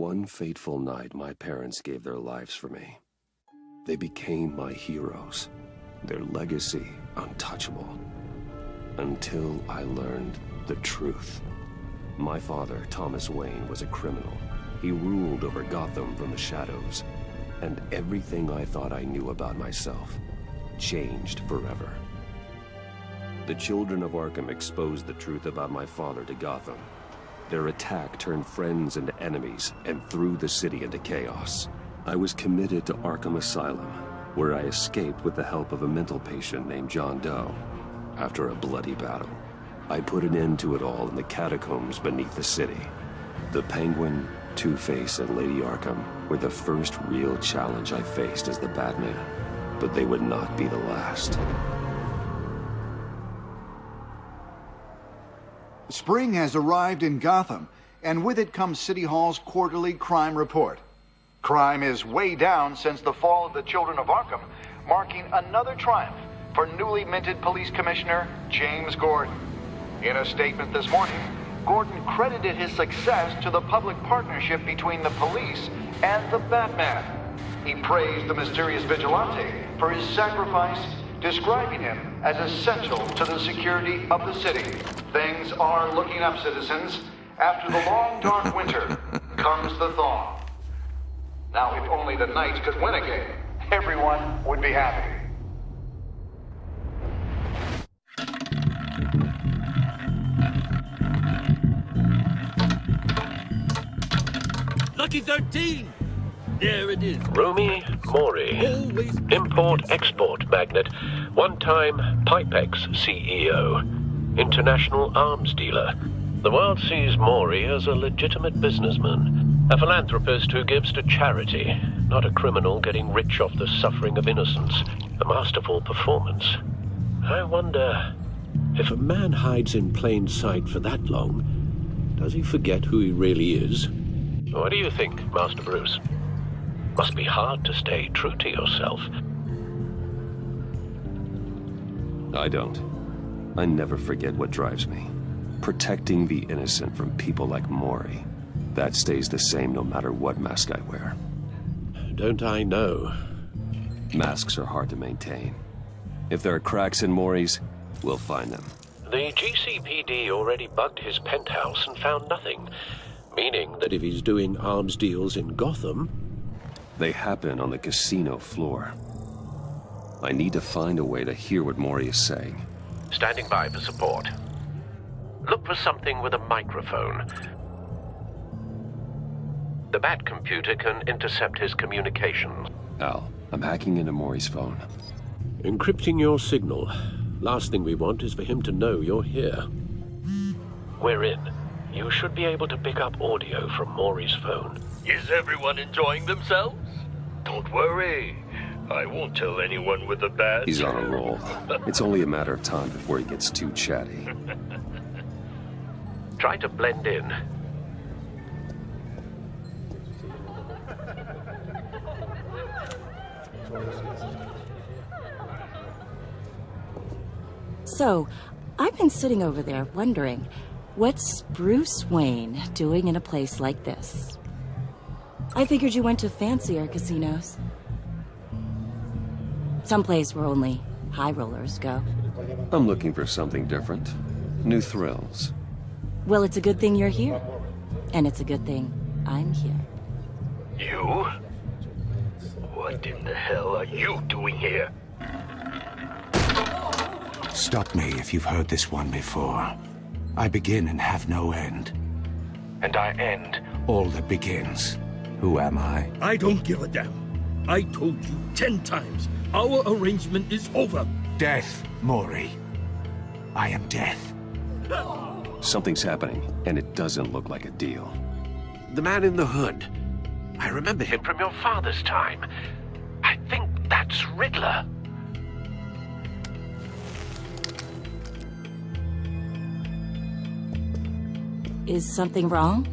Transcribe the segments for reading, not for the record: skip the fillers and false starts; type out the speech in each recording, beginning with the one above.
One fateful night, my parents gave their lives for me. They became my heroes, their legacy untouchable. Until I learned the truth. My father, Thomas Wayne, was a criminal. He ruled over Gotham from the shadows. And everything I thought I knew about myself changed forever. The children of Arkham exposed the truth about my father to Gotham. Their attack turned friends into enemies and threw the city into chaos. I was committed to Arkham Asylum, where I escaped with the help of a mental patient named John Doe. After a bloody battle, I put an end to it all in the catacombs beneath the city. The Penguin, Two-Face, and Lady Arkham were the first real challenge I faced as the Batman, but they would not be the last. Spring has arrived in Gotham, and with it comes City Hall's quarterly crime report. Crime is way down since the fall of the Children of Arkham, marking another triumph for newly minted Police Commissioner James Gordon. In a statement this morning, Gordon credited his success to the public partnership between the police and the Batman. He praised the mysterious vigilante for his sacrifice, describing him as essential to the security of the city. Things are looking up, citizens. After the long, dark winter comes the thaw. Now, if only the Knights could win again, everyone would be happy. Lucky 13! There it is. Romy Mori, import-export magnate, one-time Pipex CEO, international arms dealer. The world sees Mori as a legitimate businessman, a philanthropist who gives to charity, not a criminal getting rich off the suffering of innocence. A masterful performance. I wonder, if a man hides in plain sight for that long, does he forget who he really is? What do you think, Master Bruce? Must be hard to stay true to yourself. I don't. I never forget what drives me. Protecting the innocent from people like Mori. That stays the same no matter what mask I wear. don't I know? Masks are hard to maintain. If there are cracks in Maury's, we'll find them. The GCPD already bugged his penthouse and found nothing, meaning that if he's doing arms deals in Gotham... They happen on the casino floor. I need to find a way to hear what Maury is saying. Standing by for support. Look for something with a microphone. The Bat computer can intercept his communications. Al, I'm hacking into Maury's phone. Encrypting your signal. Last thing we want is for him to know you're here. We're in. You should be able to pick up audio from Maury's phone. Is everyone enjoying themselves? Don't worry. I won't tell anyone with a badge. He's on a roll. It's only a matter of time before he gets too chatty. Try to blend in. So, I've been sitting over there wondering, what's Bruce Wayne doing in a place like this? I figured you went to fancier casinos. Someplace where only high rollers go. I'm looking for something different. New thrills. Well, it's a good thing you're here. And it's a good thing I'm here. You? What in the hell are you doing here? Stop me if you've heard this one before. I begin and have no end. And I end all that begins. Who am I? I don't give a damn. I told you 10 times. Our arrangement is over. Death, Maury. I am death. Something's happening, and it doesn't look like a deal. The man in the hood. I remember him from your father's time. I think that's Riddler. Is something wrong?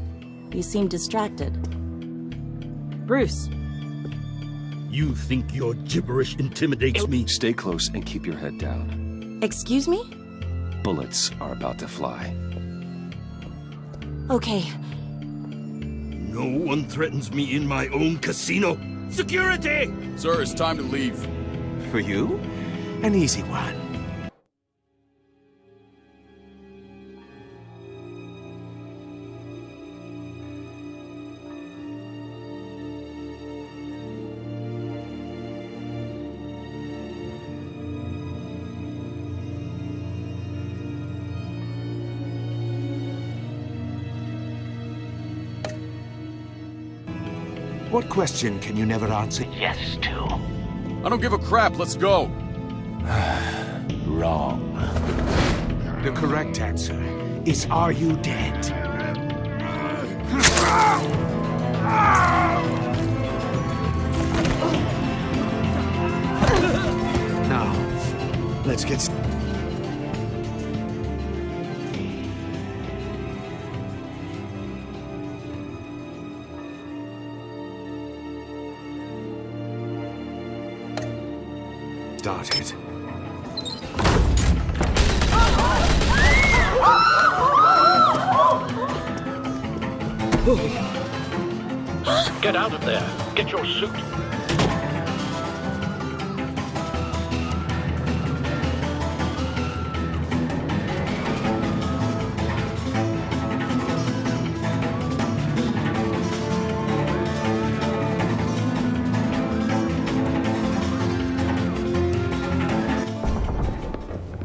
You seem distracted. Bruce. You think your gibberish intimidates me? Stay close and keep your head down. Excuse me? Bullets are about to fly. Okay. No one threatens me in my own casino. Security! Sir, it's time to leave. For you? An easy one. What question can you never answer yes to? I don't give a crap, let's go. Wrong. The correct answer is, are you dead? Now, let's get... started. Get out of there. Get your suit.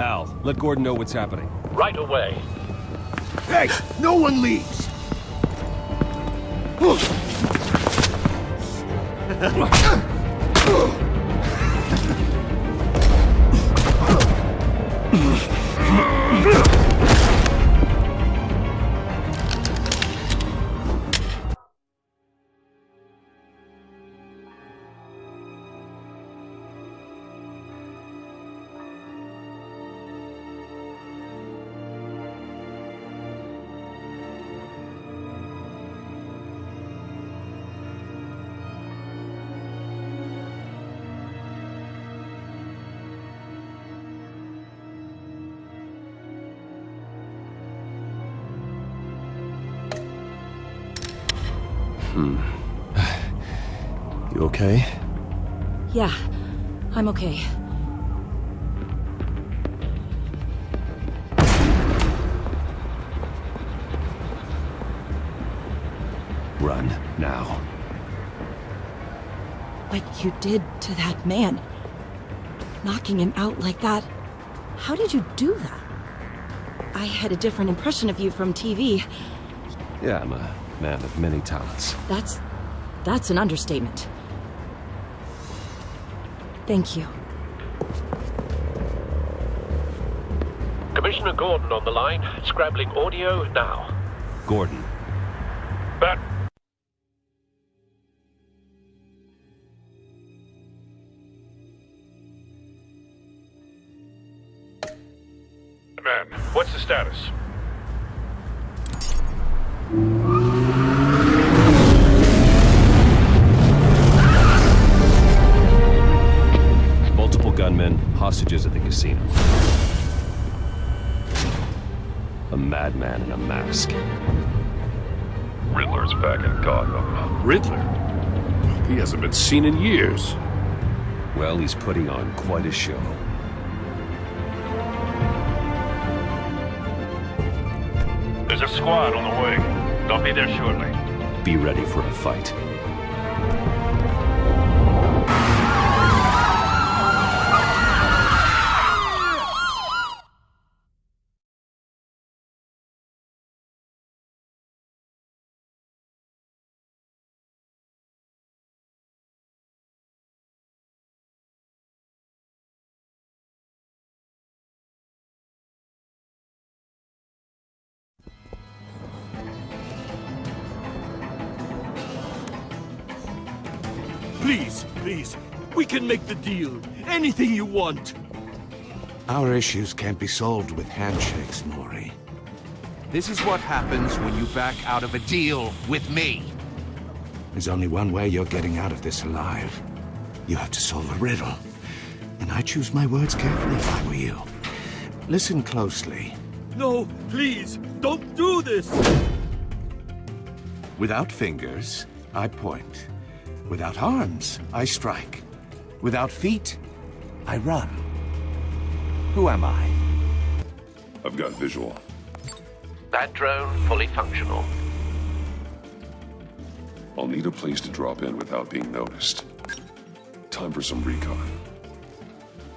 Al, let Gordon know what's happening. Right away. Hey, no one leaves! You okay? Yeah, I'm okay. Run, now. What you did to that man, knocking him out like that, how did you do that? I had a different impression of you from TV. Yeah, I'm a man of many talents. That's an understatement. Thank you. Commissioner Gordon on the line, scrabbling audio now. Gordon. But man, what's the status? Multiple gunmen, hostages at the casino. A madman in a mask. Riddler's back in Gotham. Riddler? He hasn't been seen in years. Well, he's putting on quite a show. There's a squad on the way. They'll be there shortly. Be ready for a fight. Please, we can make the deal. Anything you want. Our issues can't be solved with handshakes, Maury. This is what happens when you back out of a deal with me. There's only one way you're getting out of this alive. You have to solve a riddle. And I choose my words carefully if I were you. Listen closely. No, please, don't do this! Without fingers, I point. Without arms, I strike. Without feet, I run. Who am I? I've got visual. That drone fully functional. I'll need a place to drop in without being noticed. Time for some recon.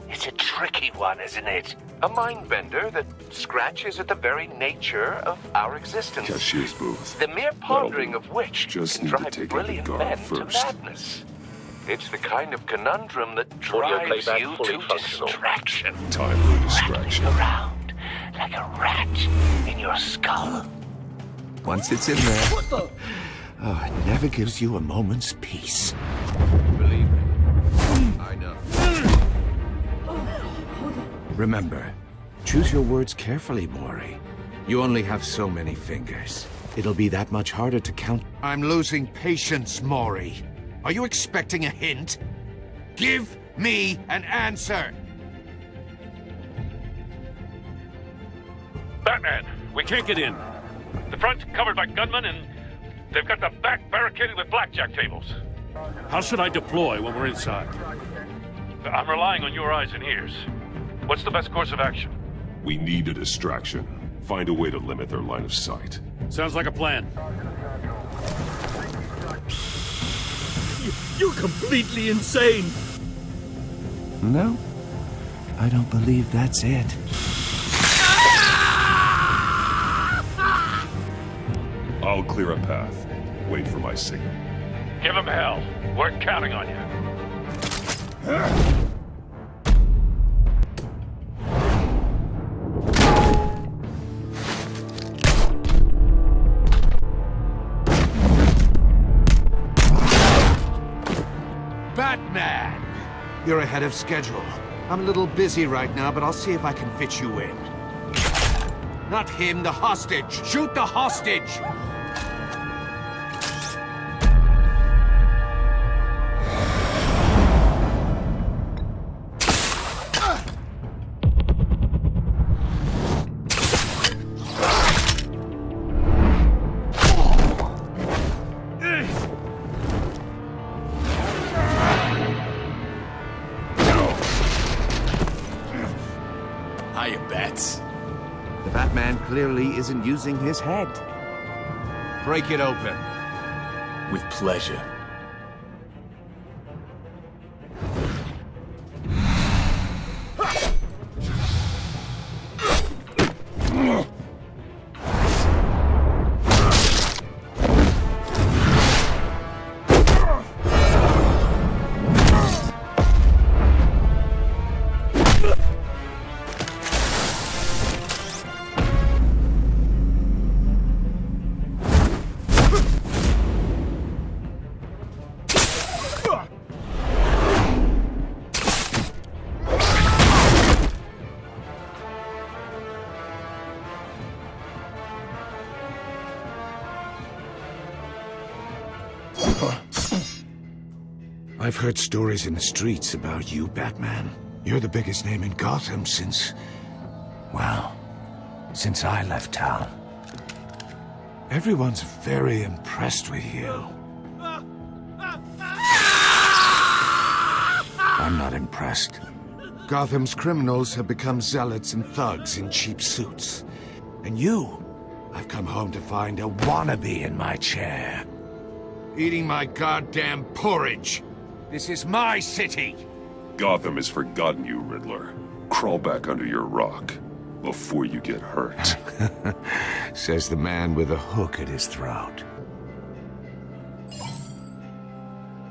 It's a tricky one, isn't it? A mind bender that scratches at the very nature of our existence. Cashier's booth. The mere pondering of which Just can need to drive take out the brilliant guard men to first. madness. It's the kind of conundrum that drives you to distraction. Time for distraction. Around like a rat in your skull. Once it's in there... What the? Oh, it never gives you a moment's peace. Believe me, I know. Remember, choose your words carefully, Maury. You only have so many fingers. It'll be that much harder to count. I'm losing patience, Maury. Are you expecting a hint? Give me an answer! Batman, we can't get in. The front's covered by gunmen and they've got the back barricaded with blackjack tables. How should I deploy when we're inside? I'm relying on your eyes and ears. What's the best course of action? We need a distraction. Find a way to limit their line of sight. Sounds like a plan. You're completely insane! No, I don't believe that's it. I'll clear a path. Wait for my signal. Give him hell. We're counting on you. Batman! You're ahead of schedule. I'm a little busy right now, but I'll see if I can fit you in. Not him, the hostage! Shoot the hostage! Hiya, Bats. The Batman clearly isn't using his head. Break it open. With pleasure. I've heard stories in the streets about you, Batman. You're the biggest name in Gotham since... well, since I left town. Everyone's very impressed with you. I'm not impressed. Gotham's criminals have become zealots and thugs in cheap suits. And you, I've come home to find a wannabe in my chair. Eating my goddamn porridge. This is my city! Gotham has forgotten you, Riddler. Crawl back under your rock before you get hurt. Says the man with a hook at his throat.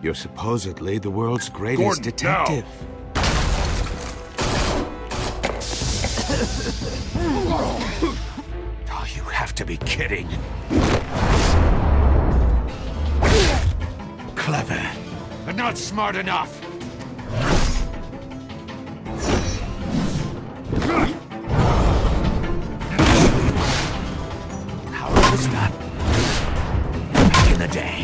You're supposedly the world's greatest detective. Oh, you have to be kidding. Clever, but not smart enough. How was that back in the day?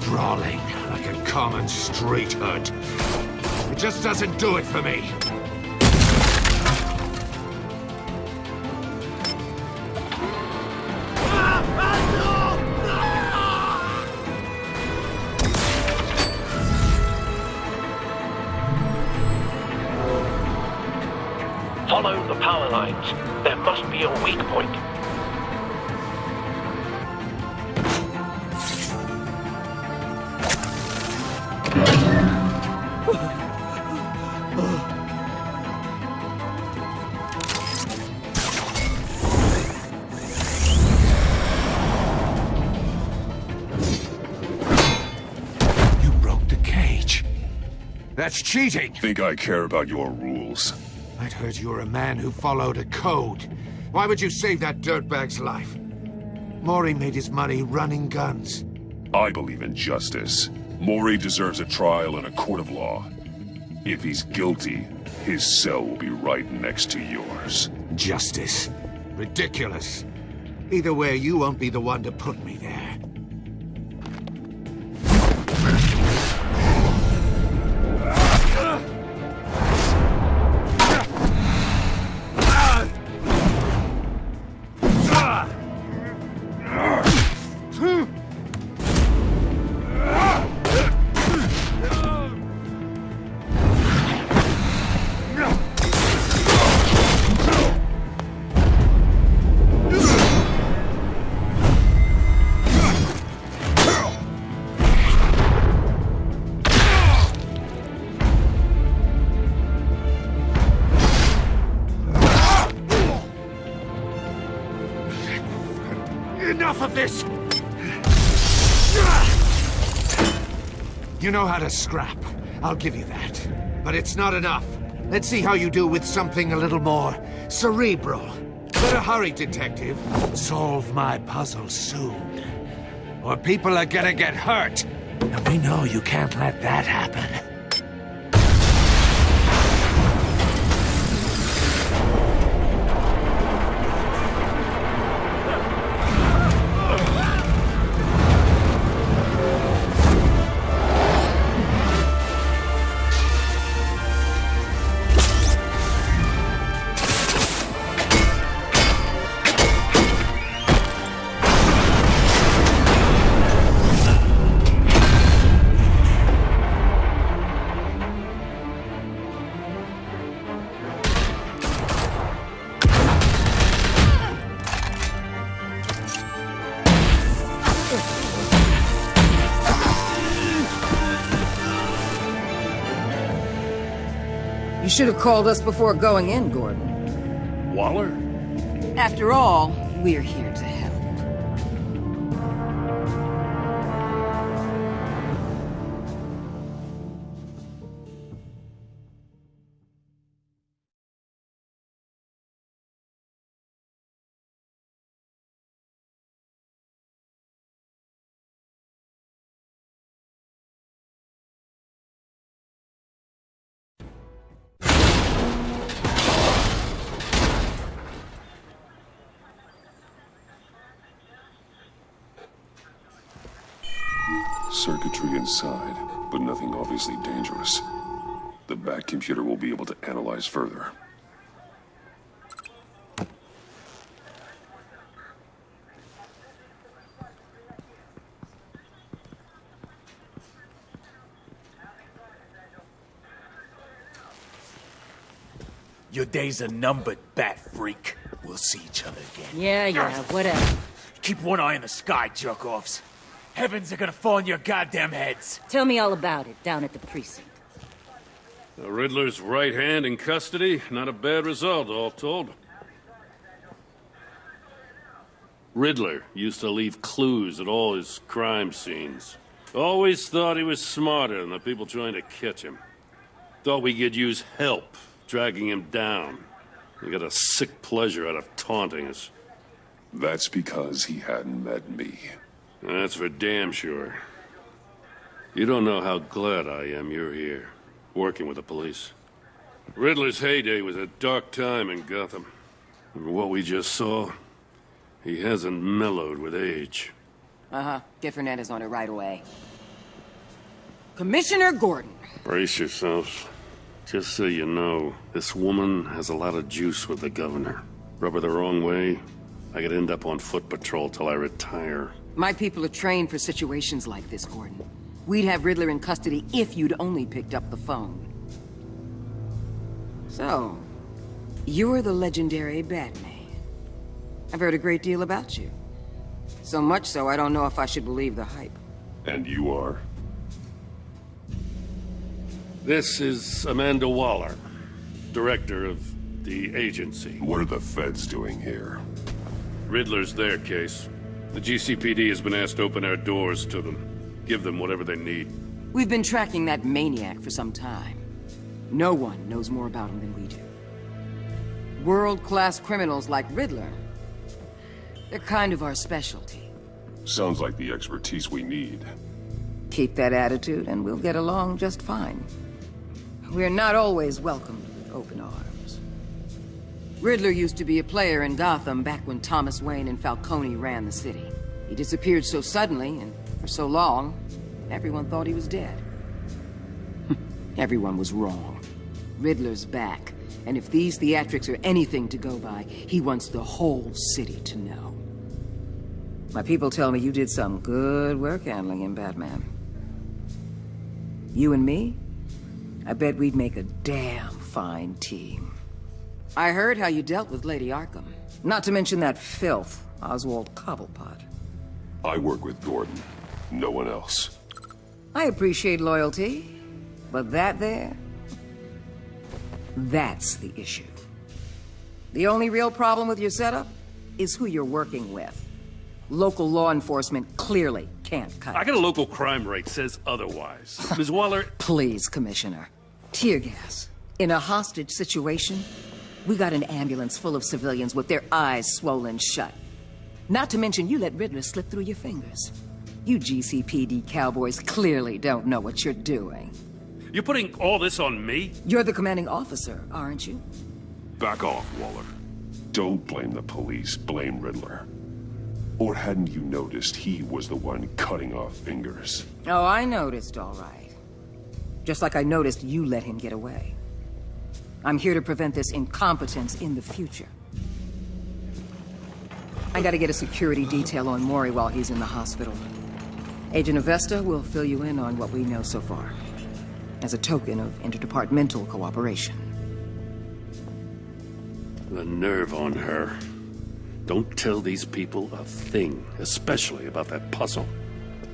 Brawling like a common street hood. It just doesn't do it for me. Follow the power lines. There must be a weak point. You broke the cage. That's cheating! Think I care about your rules? I'd heard you were a man who followed a code. Why would you save that dirtbag's life? Maury made his money running guns. I believe in justice. Maury deserves a trial in a court of law. If he's guilty, his cell will be right next to yours. Justice. Ridiculous. Either way, you won't be the one to put me there. Enough of this! You know how to scrap. I'll give you that. But it's not enough. Let's see how you do with something a little more cerebral. Better hurry, detective. Solve my puzzle soon. Or people are gonna get hurt. And we know you can't let that happen. should have called us before going in, Gordon. Waller? After all, we're here to help. Circuitry inside, but nothing obviously dangerous. The back computer will be able to analyze further. Your days are numbered, bat freak. We'll see each other again. Yeah, whatever. Keep one eye in the sky, jerk-offs. Heavens are gonna fall on your goddamn heads. Tell me all about it down at the precinct. The Riddler's right hand in custody. Not a bad result, all told. Riddler used to leave clues at all his crime scenes. Always thought he was smarter than the people trying to catch him. Thought we could use help dragging him down. He got a sick pleasure out of taunting us. That's because he hadn't met me. That's for damn sure. You don't know how glad I am you're here, working with the police. Riddler's heyday was a dark time in Gotham. And what we just saw, he hasn't mellowed with age. Uh-huh. Get Fernandez on it right away. Commissioner Gordon. Brace yourselves. Just so you know, this woman has a lot of juice with the governor. Rub her the wrong way, I could end up on foot patrol till I retire. My people are trained for situations like this, Gordon. We'd have Riddler in custody if you'd only picked up the phone. So, you're the legendary Batman. I've heard a great deal about you. So much so, I don't know if I should believe the hype. And you are? This is Amanda Waller, director of the agency. What are the feds doing here? Riddler's their case. The GCPD has been asked to open our doors to them. Give them whatever they need. We've been tracking that maniac for some time. No one knows more about him than we do. World-class criminals like Riddler, they're kind of our specialty. Sounds like the expertise we need. Keep that attitude and we'll get along just fine. We're not always welcomed with open arms. Riddler used to be a player in Gotham back when Thomas Wayne and Falcone ran the city. He disappeared so suddenly and for so long, everyone thought he was dead. Everyone was wrong. Riddler's back, and if these theatrics are anything to go by, he wants the whole city to know. My people tell me you did some good work handling him, Batman. You and me? I bet we'd make a damn fine team. I heard how you dealt with Lady Arkham. Not to mention that filth, Oswald Cobblepot. I work with Gordon. No one else. I appreciate loyalty, but that there... that's the issue. The only real problem with your setup is who you're working with. Local law enforcement clearly can't cut it. I got a local crime rate says otherwise. Ms. Waller... Please, Commissioner. Tear gas. In a hostage situation, we got an ambulance full of civilians with their eyes swollen shut. Not to mention you let Riddler slip through your fingers. You GCPD cowboys clearly don't know what you're doing. You're putting all this on me? You're the commanding officer, aren't you? Back off, Waller. Don't blame the police, blame Riddler. Or hadn't you noticed he was the one cutting off fingers? Oh, I noticed, all right. Just like I noticed you let him get away. I'm here to prevent this incompetence in the future. I gotta get a security detail on Mori while he's in the hospital. Agent Avesta will fill you in on what we know so far, as a token of interdepartmental cooperation. The nerve on her. Don't tell these people a thing, especially about that puzzle.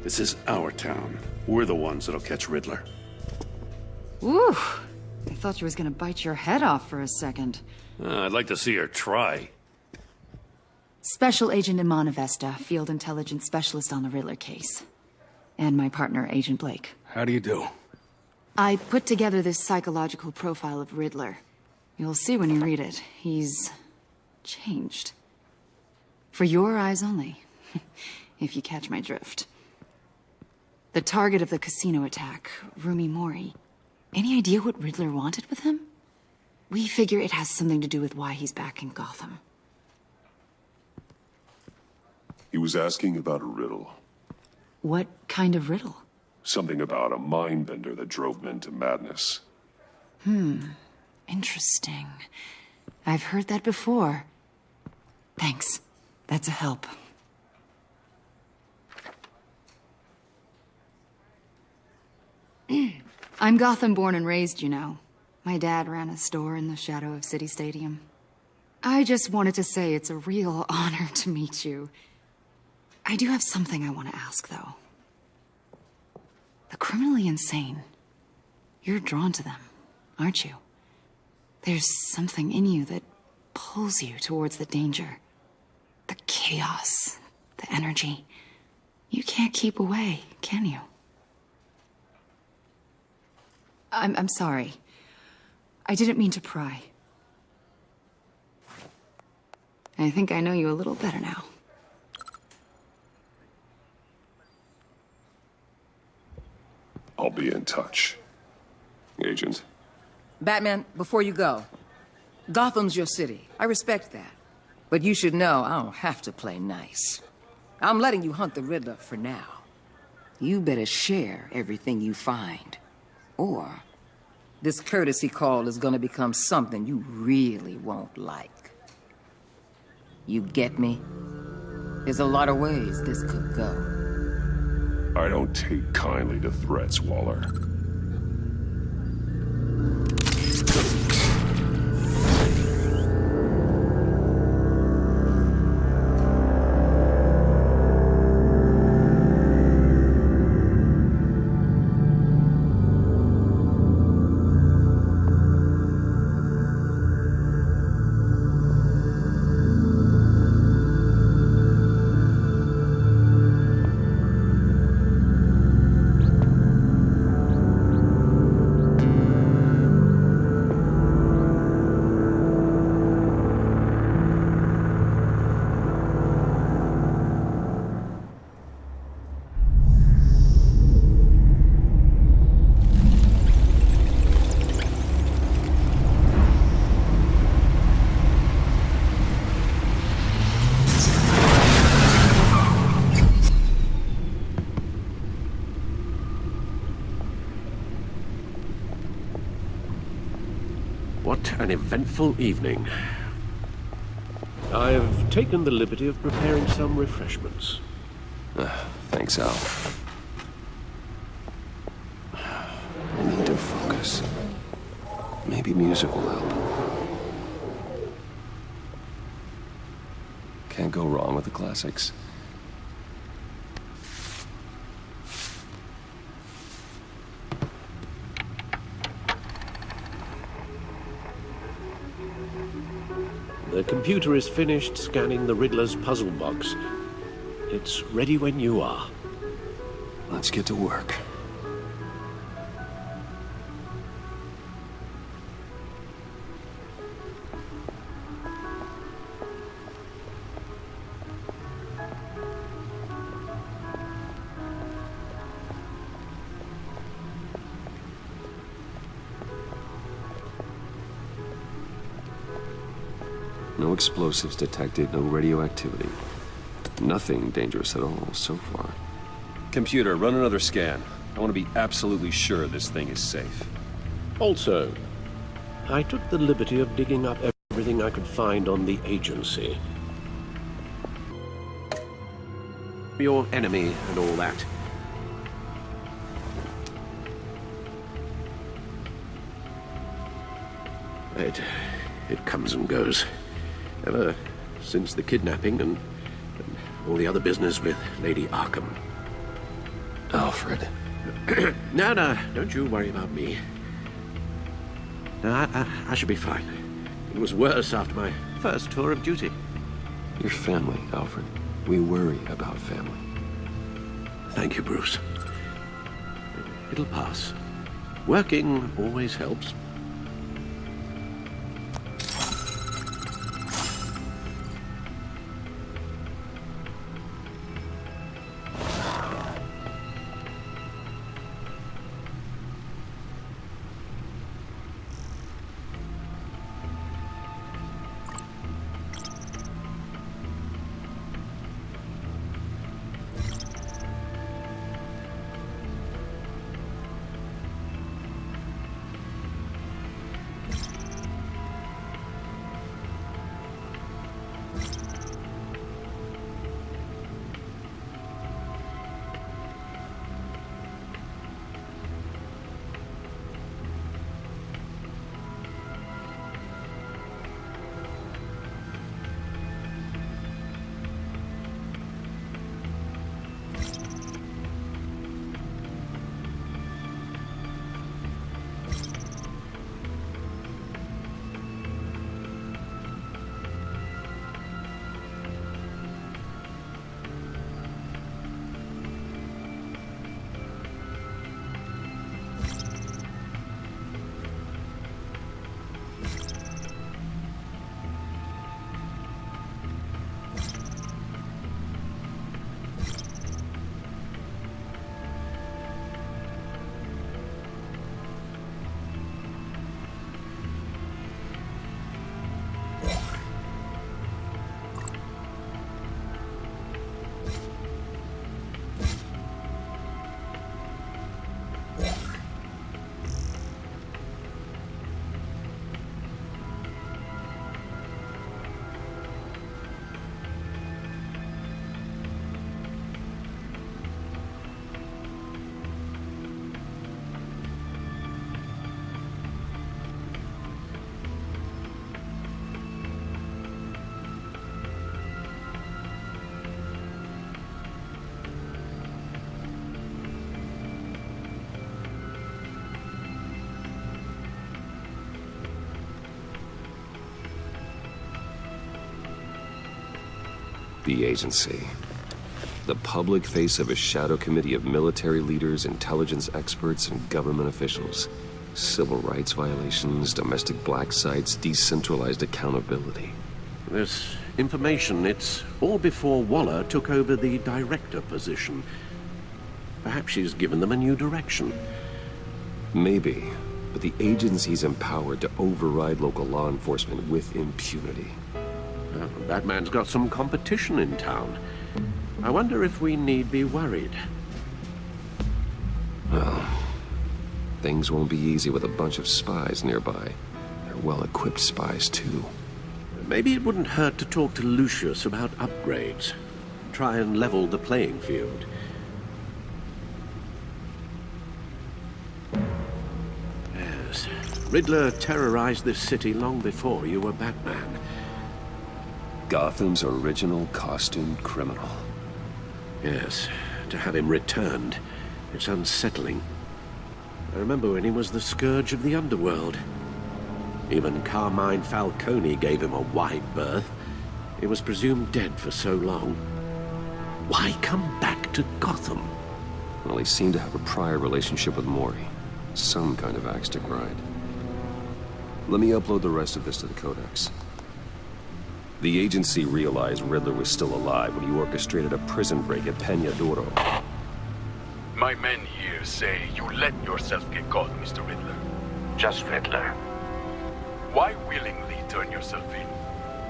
This is our town. We're the ones that'll catch Riddler. Woo! If thought she was gonna bite your head off for a second. I'd like to see her try. Special Agent Imana Vesta, Field Intelligence Specialist on the Riddler case. And my partner, Agent Blake. How do you do? I put together this psychological profile of Riddler. You'll see when you read it. He's changed. For your eyes only, if you catch my drift. The target of the casino attack, Rumi Mori. Any idea what Riddler wanted with him? We figure it has something to do with why he's back in Gotham. He was asking about a riddle. What kind of riddle? Something about a mind bender that drove men to madness. Interesting. I've heard that before. Thanks. That's a help. I'm Gotham born and raised, you know. My dad ran a store in the shadow of City Stadium. I just wanted to say it's a real honor to meet you. I do have something I want to ask, though. The criminally insane. You're drawn to them, aren't you? There's something in you that pulls you towards the danger. The chaos, the energy. You can't keep away, can you? I'm sorry. I didn't mean to pry. I think I know you a little better now. I'll be in touch. Agent. Batman, before you go, Gotham's your city. I respect that. But you should know I don't have to play nice. I'm letting you hunt the Riddler for now. You better share everything you find. Or this courtesy call is gonna become something you really won't like. You get me? There's a lot of ways this could go. I don't take kindly to threats, Waller. What an eventful evening. I've taken the liberty of preparing some refreshments. Thanks, Al. I need to focus. Maybe music will help. Can't go wrong with the classics. The computer is finished scanning the Riddler's puzzle box. It's ready when you are. Let's get to work. No explosives detected, no radioactivity. Nothing dangerous at all so far. Computer, run another scan. I want to be absolutely sure this thing is safe. Also, I took the liberty of digging up everything I could find on the agency. Your enemy and all that. It comes and goes. Ever since the kidnapping and all the other business with Lady Arkham. Alfred. No, don't you worry about me. No, I should be fine. It was worse after my first tour of duty. Your family, Alfred. We worry about family. Thank you, Bruce. It'll pass. Working always helps. The agency. The public face of a shadow committee of military leaders, intelligence experts, and government officials. Civil rights violations, domestic black sites, decentralized accountability. This information, it's all before Waller took over the director position. Perhaps she's given them a new direction. Maybe, but the agency's empowered to override local law enforcement with impunity. Well, Batman's got some competition in town. I wonder if we need be worried. Well, things won't be easy with a bunch of spies nearby. They're well-equipped spies, too. Maybe it wouldn't hurt to talk to Lucius about upgrades. Try and level the playing field. Yes, Riddler terrorized this city long before you were Batman. Gotham's original costumed criminal. Yes, to have him returned, it's unsettling. I remember when he was the scourge of the underworld. Even Carmine Falcone gave him a wide berth. He was presumed dead for so long. Why come back to Gotham? Well, he seemed to have a prior relationship with Mori. Some kind of axe to grind. Let me upload the rest of this to the Codex. The agency realized Riddler was still alive when he orchestrated a prison break at Peña Duro. My men here say you let yourself get caught, Mr. Riddler. Just Riddler. Why willingly turn yourself in?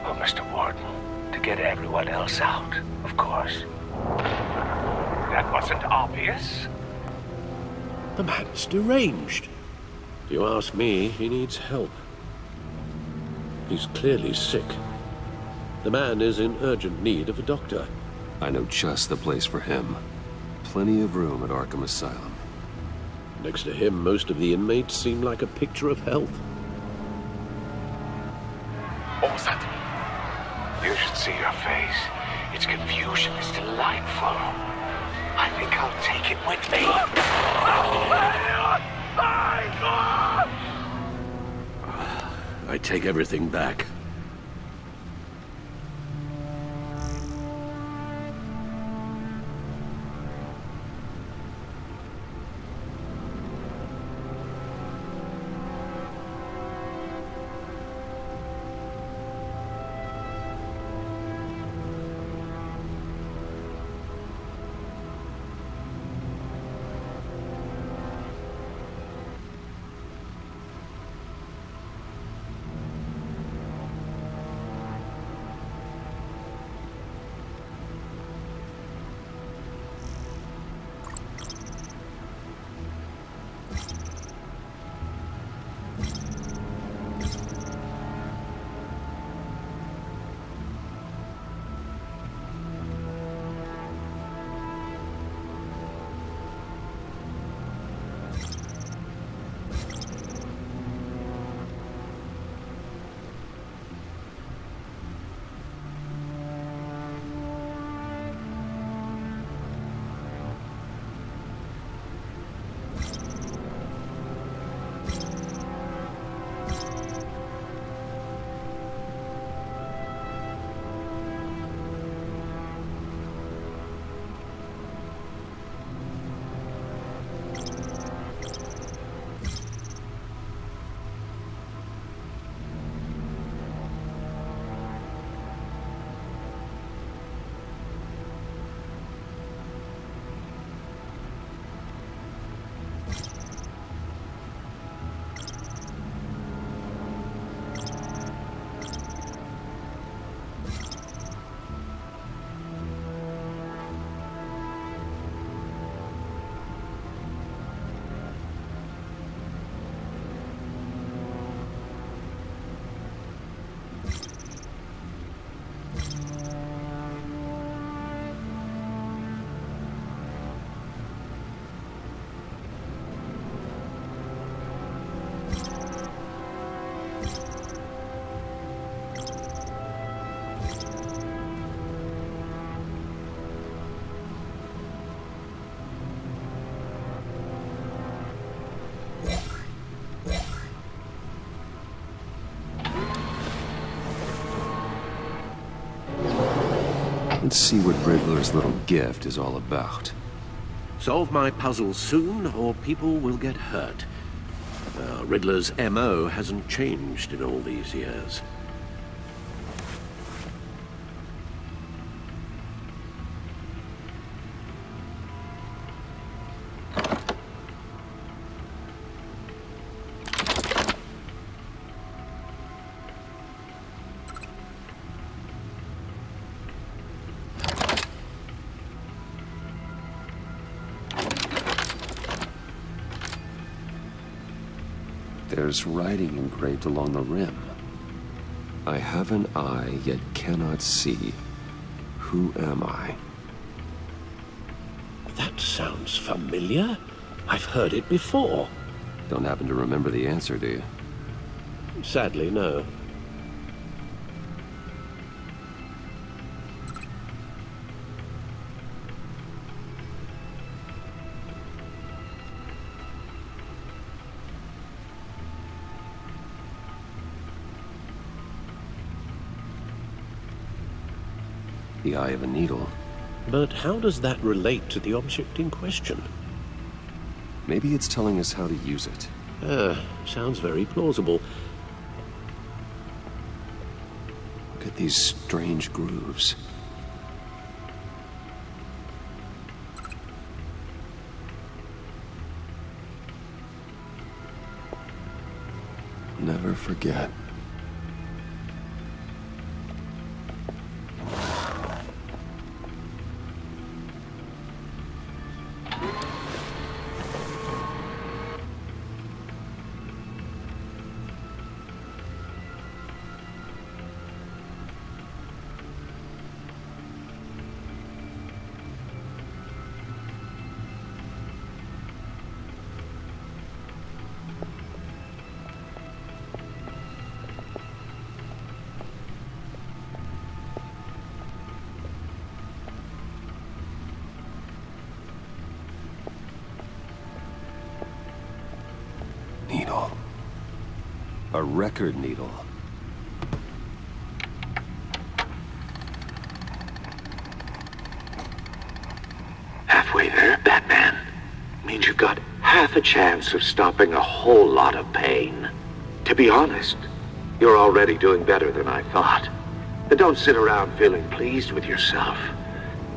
Oh, Mr. Warden, to get everyone else out, of course. That wasn't obvious. The man's deranged. If you ask me, he needs help. He's clearly sick. The man is in urgent need of a doctor. I know just the place for him. Plenty of room at Arkham Asylum. Next to him, most of the inmates seem like a picture of health. What was that? You should see your face. Its confusion is delightful. I think I'll take it with me. I take everything back. Let's see what Riddler's little gift is all about. Solve my puzzle soon, or people will get hurt. Riddler's MO hasn't changed in all these years. There's writing engraved along the rim. I have an eye, yet cannot see. Who am I? That sounds familiar. I've heard it before. Don't happen to remember the answer, do you? Sadly, no. The eye of a needle. But how does that relate to the object in question? Maybe it's telling us how to use it. Sounds very plausible. Look at these strange grooves. Never forget. A record needle. Halfway there, Batman. Means you've got half a chance of stopping a whole lot of pain. To be honest, you're already doing better than I thought. But don't sit around feeling pleased with yourself.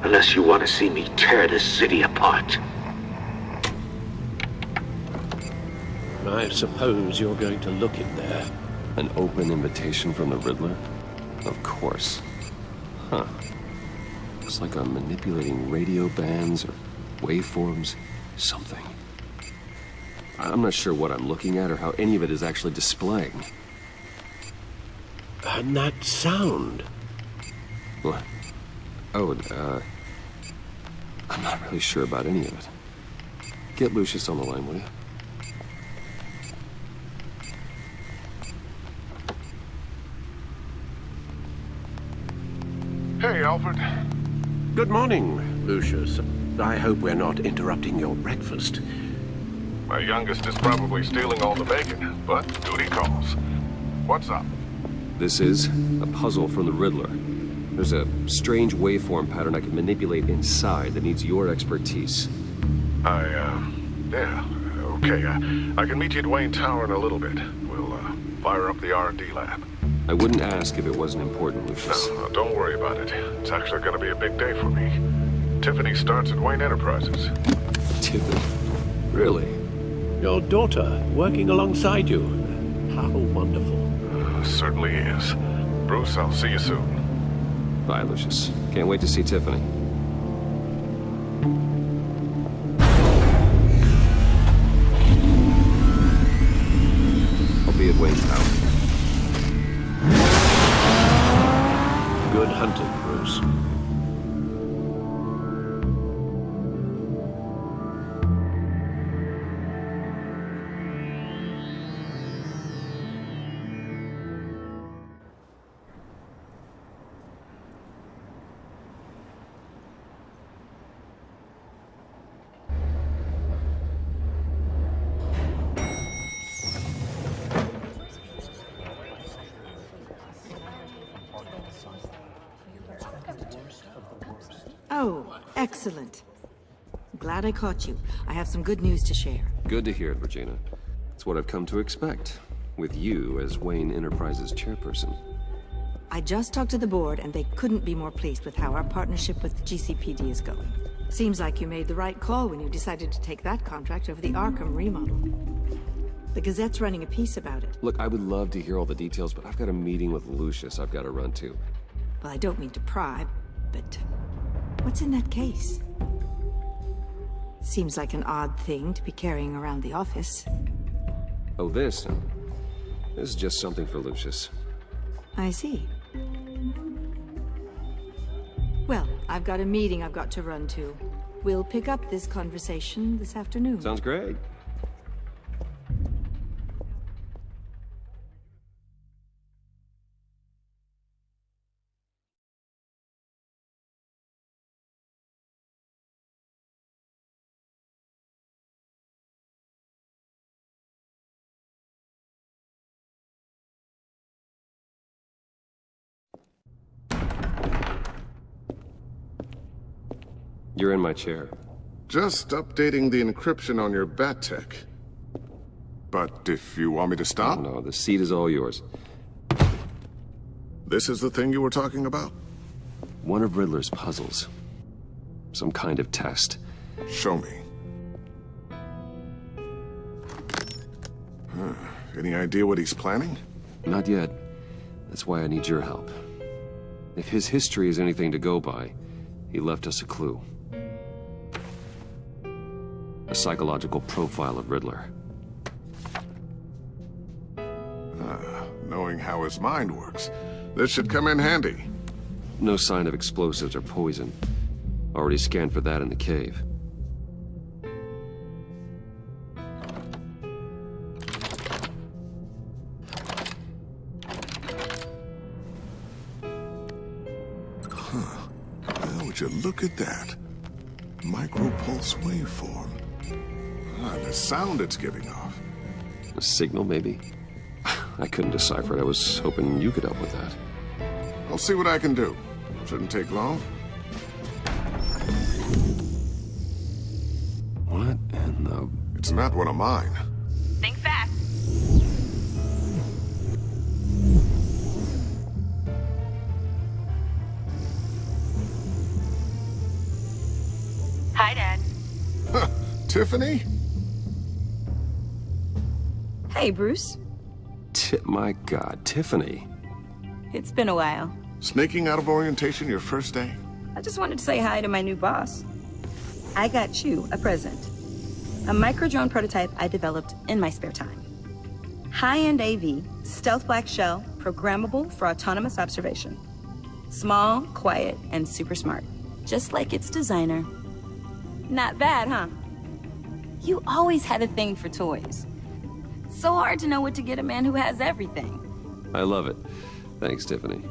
Unless you want to see me tear this city apart. I suppose you're going to look in there. An open invitation from the Riddler? Of course. Huh. It's like I'm manipulating radio bands or waveforms. Something. I'm not sure what I'm looking at or how any of it is actually displaying. And that sound. What? Oh, I'm not really sure about any of it. Get Lucius on the line, will you? Hey, Alfred. Good morning, Lucius. I hope we're not interrupting your breakfast. My youngest is probably stealing all the bacon, but duty calls. What's up? This is a puzzle from the Riddler. There's a strange waveform pattern I can manipulate inside that needs your expertise. Yeah, okay. I can meet you at Wayne Tower in a little bit. We'll, fire up the R&D lab. I wouldn't ask if it wasn't important, Lucius. No, don't worry about it. It's actually gonna be a big day for me. Tiffany starts at Wayne Enterprises. Tiffany? Really? Your daughter working alongside you. How wonderful. Certainly is. Bruce, I'll see you soon. Bye, Lucius. Can't wait to see Tiffany. I'll be at Wayne Tower. Good hunting, Bruce. Oh, excellent. Glad I caught you. I have some good news to share. Good to hear it, Regina. It's what I've come to expect, with you as Wayne Enterprises chairperson. I just talked to the board, and they couldn't be more pleased with how our partnership with GCPD is going. Seems like you made the right call when you decided to take that contract over the Arkham remodel. The Gazette's running a piece about it. Look, I would love to hear all the details, but I've got a meeting with Lucius I've got to run to. Well, I don't mean to pry, but what's in that case? Seems like an odd thing to be carrying around the office. Oh, this? This is just something for Lucius. I see. Well, I've got a meeting I've got to run to. We'll pick up this conversation this afternoon. Sounds great. You're in my chair. Just updating the encryption on your bat tech. But if you want me to stop? No, the seat is all yours. This is the thing you were talking about? One of Riddler's puzzles. Some kind of test. Show me. Any idea what he's planning? Not yet. That's why I need your help. If his history is anything to go by, he left us a clue. A psychological profile of Riddler. Knowing how his mind works, this should come in handy. No sign of explosives or poison. Already scanned for that in the cave. Well, would you look at that? Micropulse waveform. The sound it's giving off. A signal, maybe? I couldn't decipher it. I was hoping you could help with that. I'll see what I can do. Shouldn't take long. What in the... It's not one of mine. Think fast. Hi, Dad. Tiffany? Hey, Bruce. My God, Tiffany. It's been a while. Sneaking out of orientation your first day? I just wanted to say hi to my new boss. I got you a present. A micro-drone prototype I developed in my spare time. High-end AV, stealth black shell, programmable for autonomous observation. Small, quiet, and super smart. Just like its designer. Not bad, huh? You always had a thing for toys. So hard to know what to get a man who has everything. I love it. Thanks, Tiffany.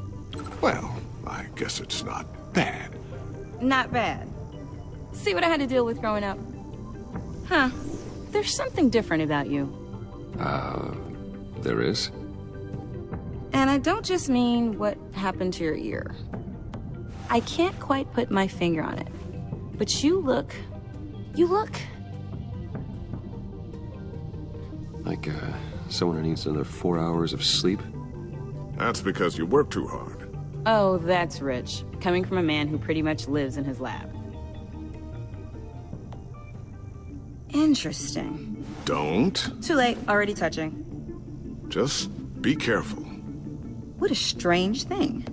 Well, I guess it's not bad. Not bad. See what I had to deal with growing up? Huh. There's something different about you. There is? And I don't just mean what happened to your ear. I can't quite put my finger on it. But you look... Like, someone who needs another 4 hours of sleep? That's because you work too hard. Oh, that's rich. Coming from a man who pretty much lives in his lab. Interesting. Don't. Too late. Already touching. Just be careful. What a strange thing.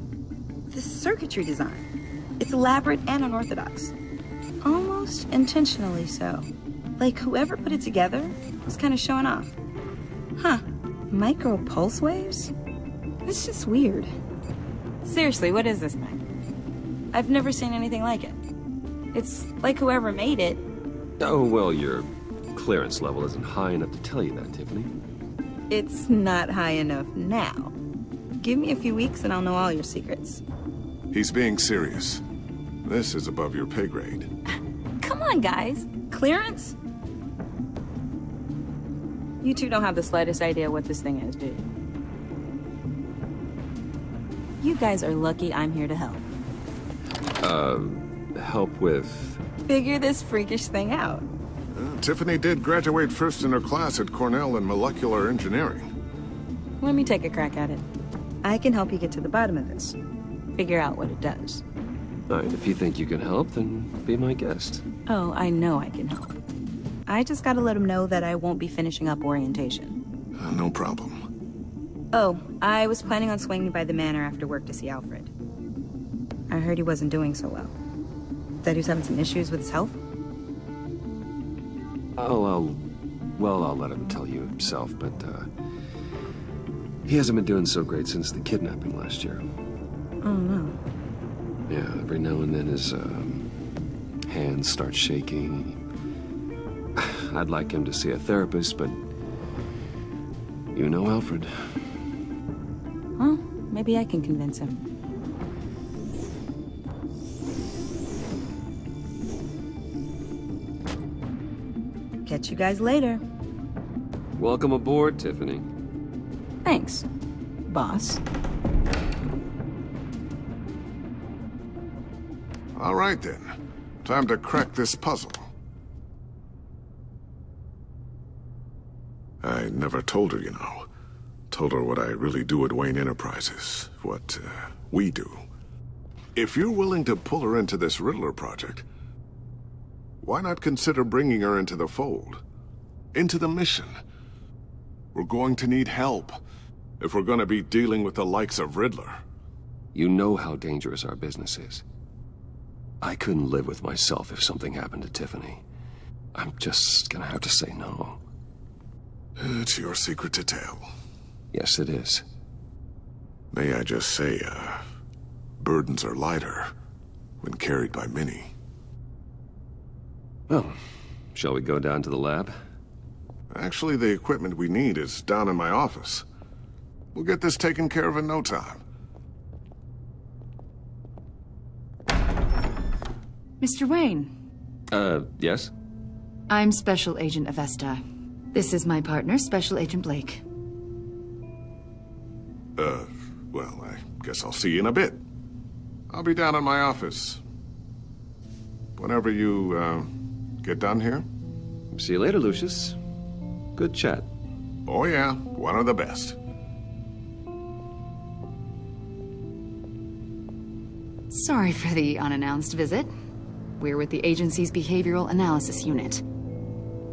This circuitry design. It's elaborate and unorthodox. Almost intentionally so. Like whoever put it together was kind of showing off. Huh. Micro pulse waves? It's just weird. Seriously, what is this thing? I've never seen anything like it. It's like whoever made it. Oh, well, your clearance level isn't high enough to tell you that, Tiffany. It's not high enough now. Give me a few weeks and I'll know all your secrets. He's being serious. This is above your pay grade. Come on, guys. Clearance? You two don't have the slightest idea what this thing is, do you? You guys are lucky I'm here to help. Help with... Figure this freakish thing out. Tiffany did graduate first in her class at Cornell in molecular engineering. Let me take a crack at it. I can help you get to the bottom of this. Figure out what it does. All right, if you think you can help, then be my guest. Oh, I know I can help. I just gotta let him know that I won't be finishing up orientation. No problem. Oh, I was planning on swinging by the manor after work to see Alfred. I heard he wasn't doing so well. That he was having some issues with his health? Oh, I'll let him tell you himself, but, he hasn't been doing so great since the kidnapping last year. Oh, no. Yeah, every now and then his, hands start shaking. I'd like him to see a therapist, but... You know Alfred. Well, maybe I can convince him. Catch you guys later. Welcome aboard, Tiffany. Thanks, boss. All right, then. Time to crack this puzzle. I never told her, you know. Told her what I really do at Wayne Enterprises. What, we do. If you're willing to pull her into this Riddler project, why not consider bringing her into the fold? Into the mission? We're going to need help if we're going to be dealing with the likes of Riddler. You know how dangerous our business is. I couldn't live with myself if something happened to Tiffany. I'm just gonna have to say no. It's your secret to tell. Yes, it is. May I just say, burdens are lighter when carried by many. Well, shall we go down to the lab? Actually, the equipment we need is down in my office. We'll get this taken care of in no time. Mr. Wayne. Yes? I'm Special Agent Avesta. This is my partner, Special Agent Blake. Well, I guess I'll see you in a bit. I'll be down in my office. Whenever you, get done here. See you later, Lucius. Good chat. Oh yeah, one of the best. Sorry for the unannounced visit. We're with the agency's behavioral analysis unit.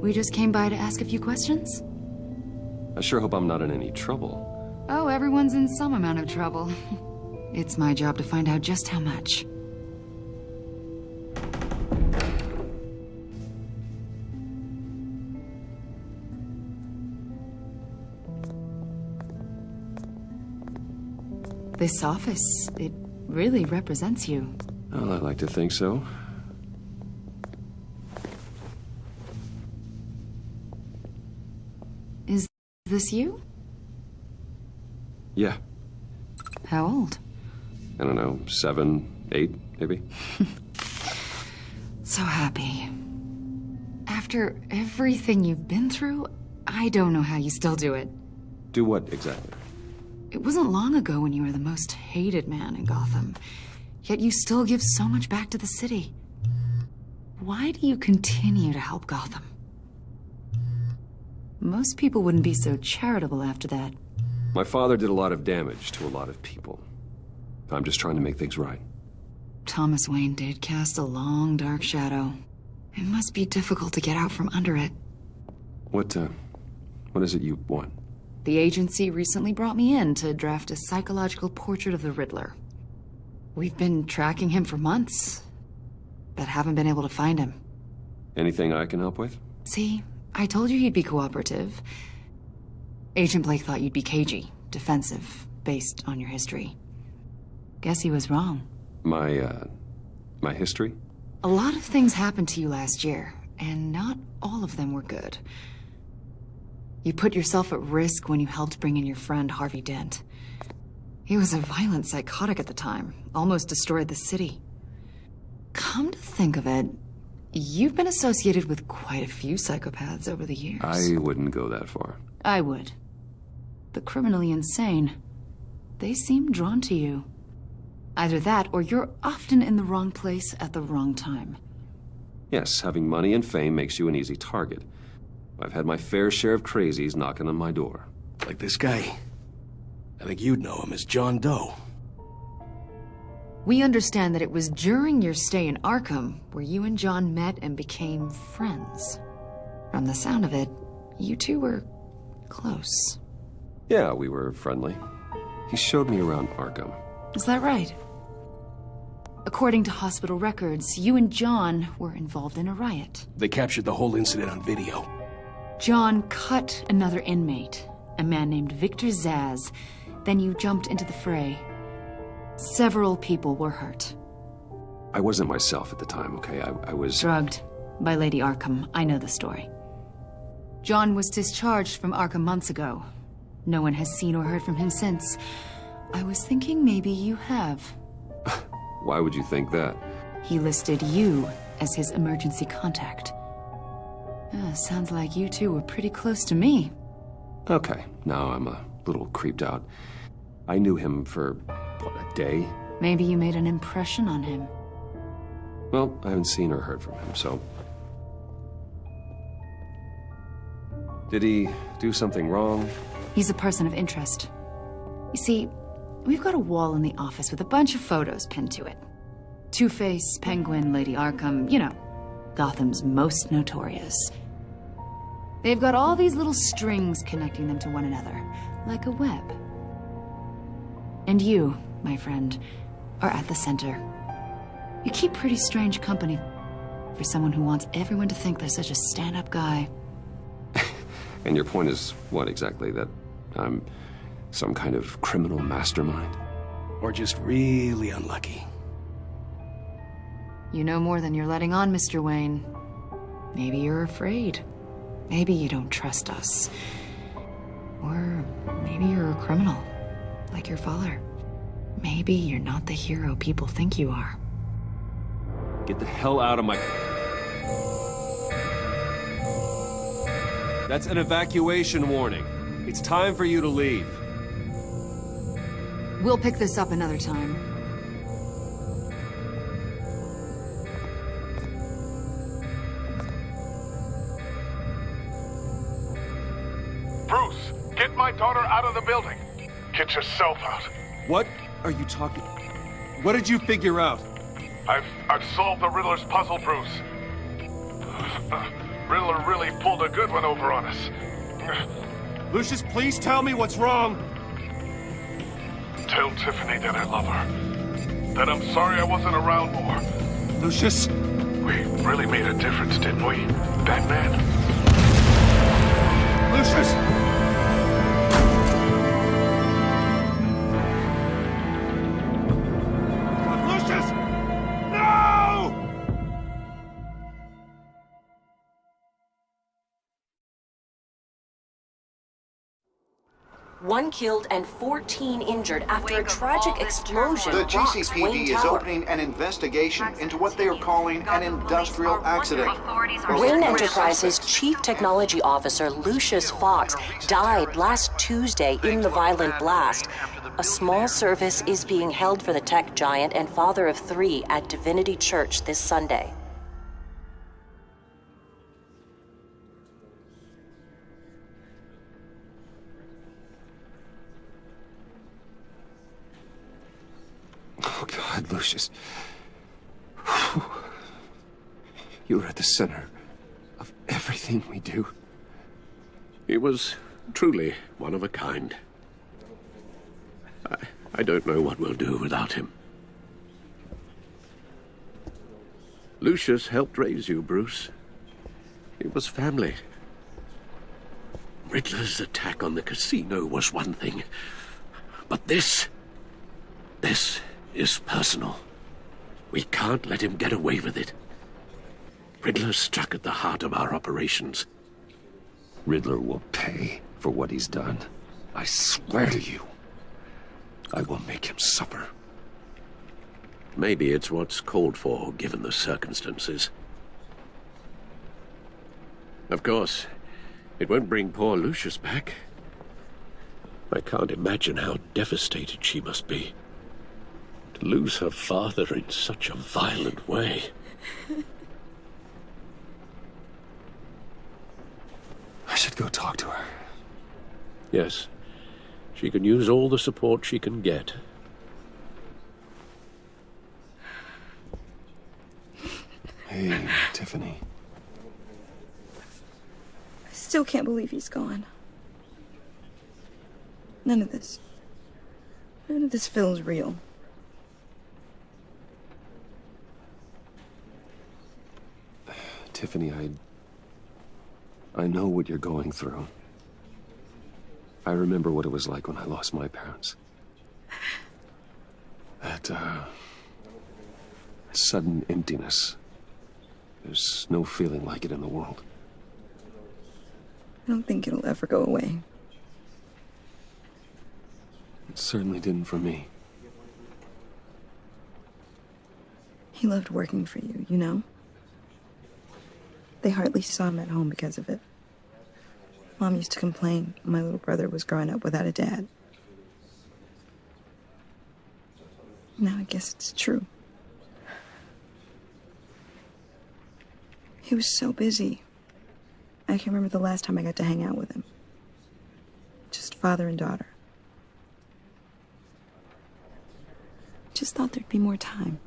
We just came by to ask a few questions. I sure hope I'm not in any trouble. Oh, everyone's in some amount of trouble. It's my job to find out just how much. This office, it really represents you. Well, I like to think so. Is this you? Yeah. How old? I don't know, 7, 8, maybe? So happy. After everything you've been through, I don't know how you still do it. Do what, exactly? It wasn't long ago when you were the most hated man in Gotham, yet you still give so much back to the city. Why do you continue to help Gotham? Most people wouldn't be so charitable after that. My father did a lot of damage to a lot of people. I'm just trying to make things right. Thomas Wayne did cast a long, dark shadow. It must be difficult to get out from under it. What is it you want? The agency recently brought me in to draft a psychological portrait of the Riddler. We've been tracking him for months, but haven't been able to find him. Anything I can help with? See, I told you he'd be cooperative. Agent Blake thought you'd be cagey, defensive, based on your history. Guess he was wrong. My history? A lot of things happened to you last year, and not all of them were good. You put yourself at risk when you helped bring in your friend Harvey Dent. He was a violent psychotic at the time, almost destroyed the city. Come to think of it, you've been associated with quite a few psychopaths over the years. I wouldn't go that far. I would. The criminally insane, they seem drawn to you. Either that, or you're often in the wrong place at the wrong time. Yes, having money and fame makes you an easy target. I've had my fair share of crazies knocking on my door. Like this guy. I think you'd know him as John Doe. We understand that it was during your stay in Arkham where you and John met and became friends. From the sound of it, you two were close. Yeah, we were friendly. He showed me around Arkham. Is that right? According to hospital records, you and John were involved in a riot. They captured the whole incident on video. John cut another inmate, a man named Victor Zsasz. Then you jumped into the fray. Several people were hurt. I wasn't myself at the time, okay? I was... drugged by Lady Arkham. I know the story. John was discharged from Arkham months ago. No one has seen or heard from him since. I was thinking maybe you have. Why would you think that? He listed you as his emergency contact. Sounds like you two were pretty close to me. Okay, now I'm a little creeped out. I knew him for, what, a day? Maybe you made an impression on him. Well, I haven't seen or heard from him, so... Did he do something wrong? He's a person of interest. You see, we've got a wall in the office with a bunch of photos pinned to it. Two-Face, Penguin, Lady Arkham, you know, Gotham's most notorious. They've got all these little strings connecting them to one another, like a web. And you, my friend, are at the center. You keep pretty strange company for someone who wants everyone to think they're such a stand-up guy. And your point is what exactly? That I'm some kind of criminal mastermind? Or just really unlucky? You know more than you're letting on, Mr. Wayne. Maybe you're afraid. Maybe you don't trust us. Or maybe you're a criminal, like your father. Maybe you're not the hero people think you are. Get the hell out of my... That's an evacuation warning. It's time for you to leave. We'll pick this up another time. Bruce, get my daughter out of the building. Get yourself out. What are you talking? What did you figure out? I've solved the Riddler's puzzle, Bruce. Riddler really pulled a good one over on us. Lucius, please tell me what's wrong. Tell Tiffany that I love her. That I'm sorry I wasn't around more. Lucius? We really made a difference, didn't we, Batman? Lucius! Lucius! No! One killed and 14 injured after a tragic explosion The rocks GCPD Wayne is Tower. opening an investigation into what they are calling an industrial accident. Wayne Enterprises' Chief Technology Officer Lucius Fox died last Tuesday in the violent blast. A small service is being held for the tech giant and father of 3 at Divinity Church this Sunday. Oh, God, Lucius. You were at the center of everything we do. He was truly one of a kind. I don't know what we'll do without him. Lucius helped raise you, Bruce. It was family. Riddler's attack on the casino was one thing, but this is personal. We can't let him get away with it. Riddler struck at the heart of our operations. Riddler will pay for what he's done. I swear to you. I will make him suffer. Maybe it's what's called for, given the circumstances. Of course, it won't bring poor Lucius back. I can't imagine how devastated she must be. To lose her father in such a violent way. I should go talk to her. Yes, she can use all the support she can get. Hey, Tiffany. I still can't believe he's gone. None of this feels real. Tiffany, I know what you're going through. I remember what it was like when I lost my parents. That sudden emptiness. There's no feeling like it in the world. I don't think it'll ever go away. It certainly didn't for me. He loved working for you, you know? They hardly saw him at home because of it. Mom used to complain my little brother was growing up without a dad. Now I guess it's true. He was so busy. I can't remember the last time I got to hang out with him. Just father and daughter. Just thought there'd be more time.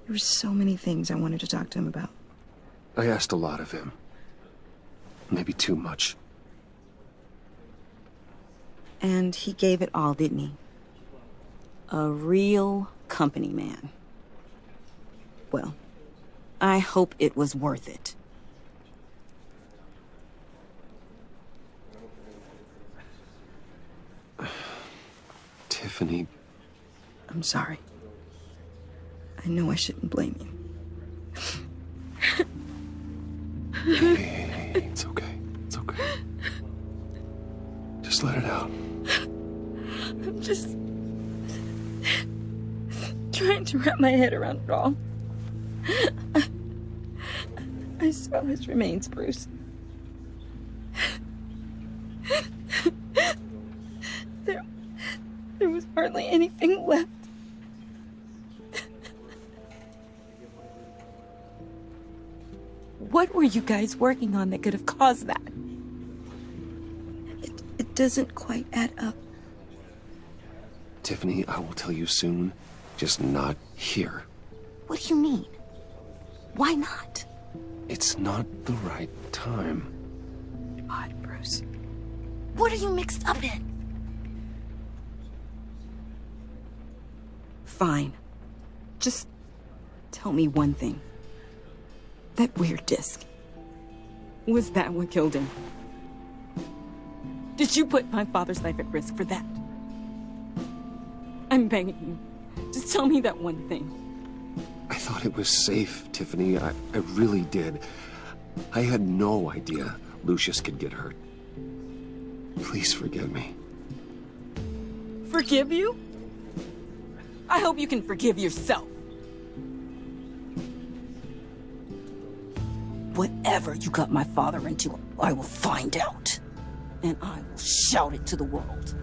There were so many things I wanted to talk to him about. I asked a lot of him. Maybe too much. And he gave it all, didn't he? A real company man. Well, I hope it was worth it. Tiffany. I'm sorry. I know I shouldn't blame you. Hey, it's okay. It's okay. Just let it out. I'm just trying to wrap my head around it all. I saw his remains, Bruce. There What were you guys working on that could have caused that? It doesn't quite add up. Tiffany, I will tell you soon, just not here. What do you mean? Why not? It's not the right time. God, Bruce. What are you mixed up in? Fine. Just tell me one thing. That weird disc. Was that what killed him? Did you put my father's life at risk for that? I'm begging you. Just tell me that one thing. I thought it was safe, Tiffany. I really did. I had no idea Lucius could get hurt. Please forgive me. Forgive you? I hope you can forgive yourself. Whatever you got my father into, I will find out. And I will shout it to the world.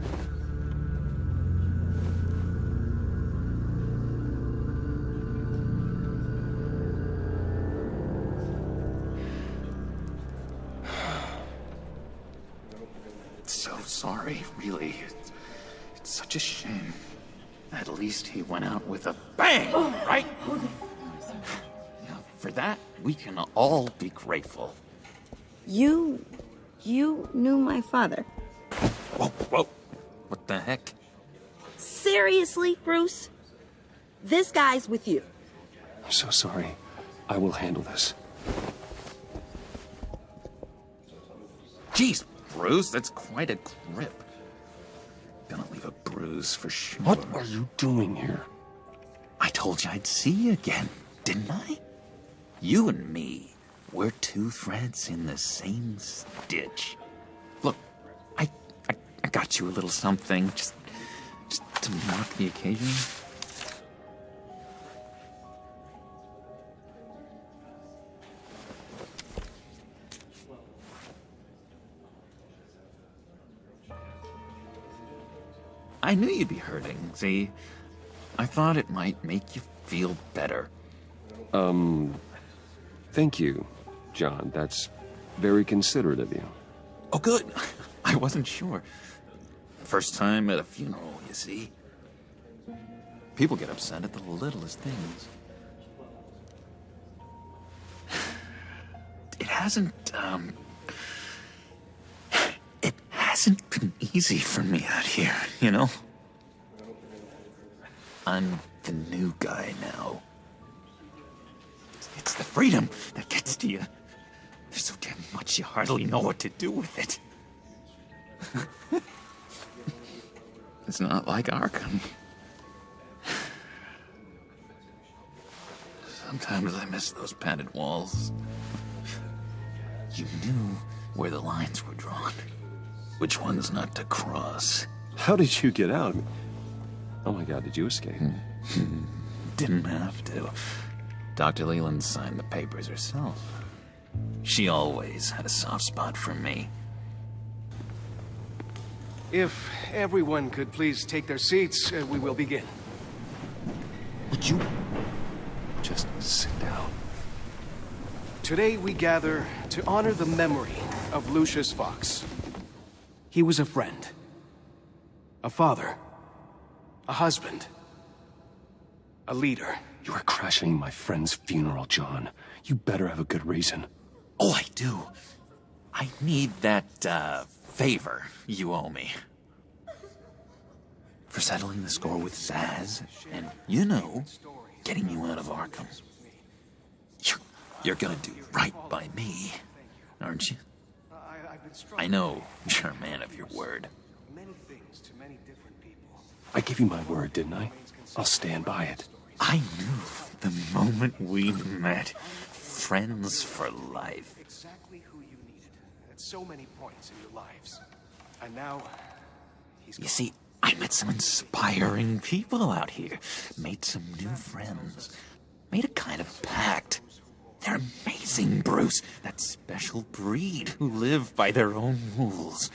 So sorry, really. It's such a shame. At least he went out with a bang, right? Now, for that, we can all be grateful. You knew my father. Whoa, whoa. What the heck? Seriously, Bruce? This guy's with you. I'm so sorry. I will handle this. Jeez, Bruce, that's quite a grip. Gonna leave a bruise for sure. What are you doing here? I told you I'd see you again, didn't I? You and me, we're two threads in the same stitch. Look, I got you a little something, just to mark the occasion. I knew you'd be hurting, see? I thought it might make you feel better. Thank you, John. That's very considerate of you. Oh, good. I wasn't sure. First time at a funeral, you see? People get upset at the littlest things. It hasn't been easy for me out here, you know? I'm the new guy now. It's the freedom that gets to you. There's so damn much you hardly know what to do with it. It's not like Arkham. Sometimes I miss those padded walls. You knew where the lines were drawn. Which ones not to cross. How did you get out? Oh my God, did you escape? Didn't have to. Dr. Leland signed the papers herself. She always had a soft spot for me. If everyone could please take their seats, we will begin. Would you just sit down? Today we gather to honor the memory of Lucius Fox. He was a friend, a father, a husband, a leader. You are crashing my friend's funeral, John. You better have a good reason. Oh, I do. I need that, favor you owe me. For settling the score with Zaz, and, you know, getting you out of Arkham. You're gonna do right by me, aren't you? I know you're a man of your word. I gave you my word, didn't I? I'll stand by it. I knew the moment we met. Friends for life. Exactly who you needed at so many points in your lives. And now, You see, I met some inspiring people out here. Made some new friends. Made a kind of pact. They're amazing, Bruce. That special breed who live by their own rules.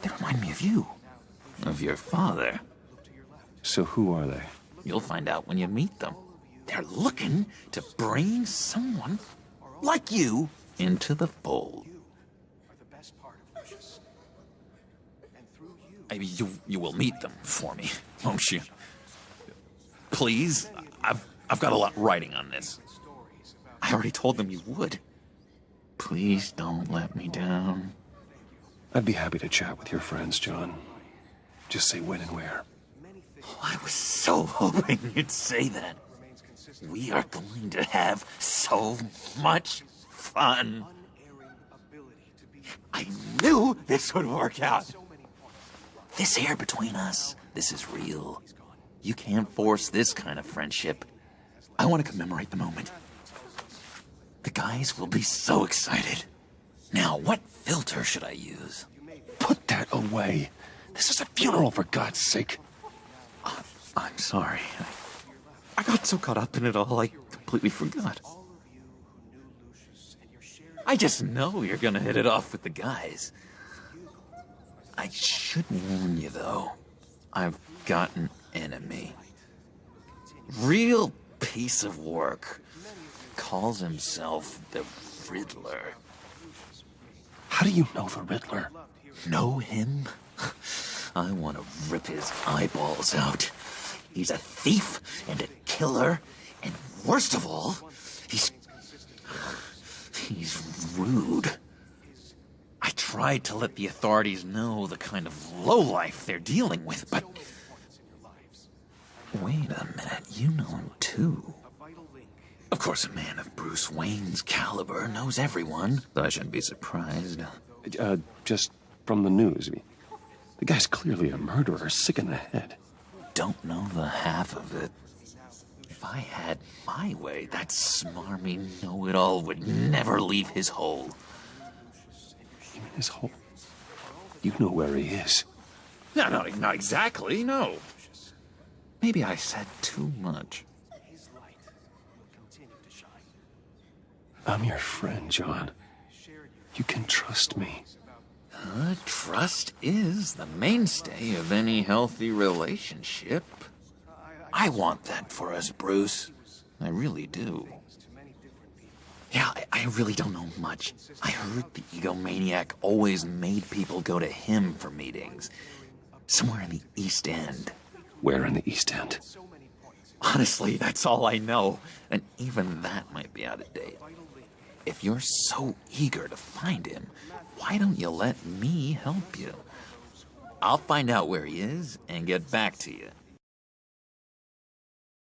They remind me of you. Of your father. So who are they? You'll find out when you meet them. They're looking to bring someone like you, into the fold. I mean, you will meet them for me, won't you? Please? I've got a lot writing on this. I already told them you would. Please don't let me down. I'd be happy to chat with your friends, John. Just say when and where. Oh, I was so hoping you'd say that. We are going to have so much fun. I knew this would work out. This here between us, this is real. You can't force this kind of friendship. I want to commemorate the moment. The guys will be so excited. Now, what filter should I use? Put that away. This is a funeral, for God's sake. I'm sorry. I got so caught up in it all, I completely forgot. I just know you're gonna hit it off with the guys. I should warn you, though. I've got an enemy. Real piece of work. Calls himself the Riddler. How do you know the Riddler? Know him? I want to rip his eyeballs out. He's a thief and a killer, and worst of all, he's rude. I tried to let the authorities know the kind of lowlife they're dealing with, but... Wait a minute, you know him too. Of course, a man of Bruce Wayne's caliber knows everyone, so I shouldn't be surprised. Just from the news. The guy's clearly a murderer, sick in the head. Don't know the half of it. If I had my way, that smarmy know-it-all would never leave his hole. You mean his hole? You know where he is. No, not exactly, no. Maybe I said too much. I'm your friend, John. You can trust me. Trust is the mainstay of any healthy relationship. I want that for us, Bruce. I really do. Yeah, I really don't know much. I heard the egomaniac always made people go to him for meetings. Somewhere in the East End. Where in the East End? Honestly, that's all I know. And even that might be out of date. If you're so eager to find him, why don't you let me help you? I'll find out where he is and get back to you.